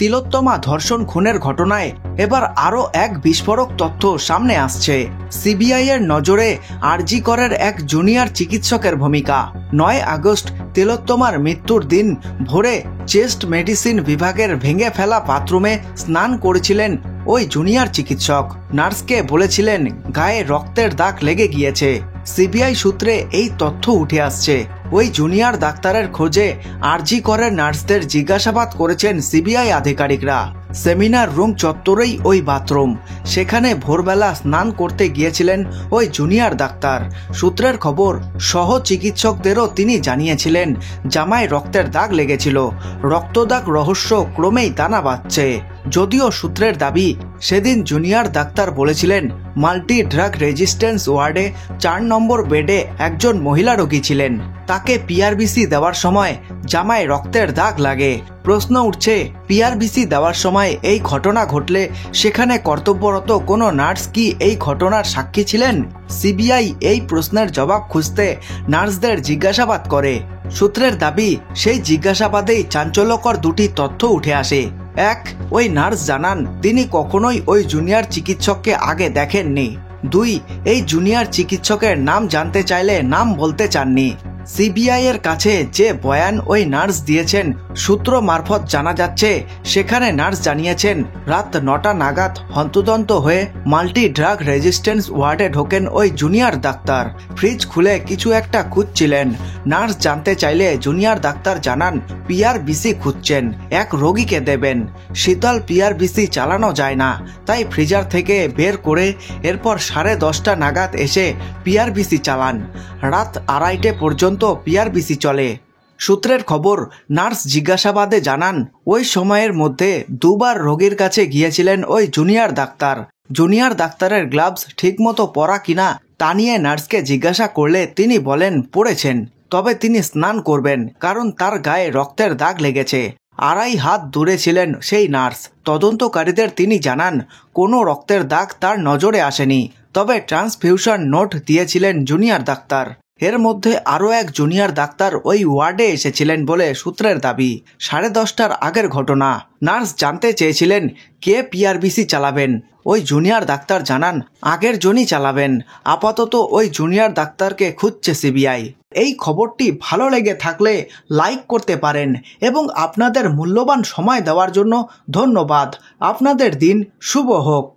তিলোত্তমা ধর্ষণ খুনের ঘটনায় এবার আরও এক বিস্ফোরক তথ্য সামনে আসছে। সিবিআই এর নজরে আরজি করের এক জুনিয়র চিকিৎসকের ভূমিকা। 9 আগস্ট তিলোত্তমার মৃত্যুর দিন ভোরে চেস্ট মেডিসিন বিভাগের ভেঙে ফেলা বাথরুমে স্নান করেছিলেন ওই জুনিয়র চিকিৎসক। নার্সকে বলেছিলেন গায়ে রক্তের দাগ লেগে গিয়েছে। সিবিআই সূত্রে এই তথ্য উঠে আসছে। ওই জুনিয়র ডাক্তারের খোঁজে আরজি করের নার্সদের জিজ্ঞাসাবাদ করেছেন সিবিআই আধিকারিকরা। সেমিনার রুম চত্বরেই ওই বাথরুম, সেখানে ভোরবেলা স্নান করতে গিয়েছিলেন ওই জুনিয়র ডাক্তার। সূত্রের খবর, সহ চিকিৎসকদেরও তিনি জানিয়েছিলেন জামায় রক্তের দাগ লেগেছিল। রক্তদাগ রহস্য ক্রমেই দানা বাঁধছে। যদিও সূত্রের দাবি, সেদিন জুনিয়র ডাক্তার বলেছিলেন মাল্টি ড্রাগ রেজিস্ট্যান্স ওয়ার্ডে 4 নম্বর বেডে একজন মহিলা রোগী ছিলেন। তাকে পিআরবিসি দেওয়ার সময় জামায় রক্তের দাগ লাগে। প্রশ্ন উঠছে, পিআরবিসি দেওয়ার সময় এই ঘটনা ঘটলে সেখানে কর্তব্যরত কোনো নার্স কি এই ঘটনার সাক্ষী ছিলেন? সিবিআই এই প্রশ্নের জবাব খুঁজতে নার্সদের জিজ্ঞাসাবাদ করে। সূত্রের দাবি, সেই জিজ্ঞাসাবাদেই চাঞ্চল্যকর দুটি তথ্য উঠে আসে। এক, ওই নার্স জানান তিনি কখনোই ওই জুনিয়র চিকিৎসককে আগে দেখেননি। 2, এই জুনিয়র চিকিৎসকের নাম জানতে চাইলে নাম বলতে চাননি। সিবিআই এর কাছে যে বয়ান ওই নার্স দিয়েছেন, সূত্র মারফত জানা যাচ্ছে সেখানে নার্স জানিয়েছেন রাত 9টা নাগাদ হন্তদন্ত হয়ে মাল্টি ড্রাগ রেজিস্ট্যান্স ওয়ার্ডে ঢোকেন ওই জুনিয়র ডাক্তার। ফ্রিজ খুলে কিছু একটা খুঁজছিলেন। নার্স জানতে চাইলে জুনিয়র ডাক্তার জানান পিআরবিসি খুঁজছেন, এক রোগীকে দেবেন। শীতল পিআরবিসি চালানো যায় না, তাই ফ্রিজার থেকে বের করে এরপর 10:30 নাগাদ এসে পিআরবিসি চালান। রাত 2:30 পর্যন্ত পিআরবিসি চলে। সূত্রের খবর, নার্স জিজ্ঞাসাবাদে জানান ওই সময়ের মধ্যে 2 বার রোগীর কাছে গিয়েছিলেন ওই জুনিয়র ডাক্তার। জুনিয়র ডাক্তারের গ্লাভস ঠিকমতো পরা কিনা তা নিয়ে নার্সকে জিজ্ঞাসা করলে তিনি বলেন পরেছেন, তবে তিনি স্নান করবেন কারণ তার গায়ে রক্তের দাগ লেগেছে। 2.5 হাত দূরে ছিলেন সেই নার্স। তদন্তকারীদের তিনি জানান কোনো রক্তের দাগ তার নজরে আসেনি, তবে ট্রান্সফিউশন নোট দিয়েছিলেন জুনিয়র ডাক্তার। এর মধ্যে আরও এক জুনিয়র ডাক্তার ওই ওয়ার্ডে এসেছিলেন বলে সূত্রের দাবি। 10:30টার আগের ঘটনা। নার্স জানতে চেয়েছিলেন কে পিআরবিসি চালাবেন। ওই জুনিয়র ডাক্তার জানান আগের জনই চালাবেন। আপাতত ওই জুনিয়র ডাক্তারকে খুঁজছে সিবিআই। এই খবরটি ভালো লেগে থাকলে লাইক করতে পারেন এবং আপনাদের মূল্যবান সময় দেওয়ার জন্য ধন্যবাদ। আপনাদের দিন শুভ হোক।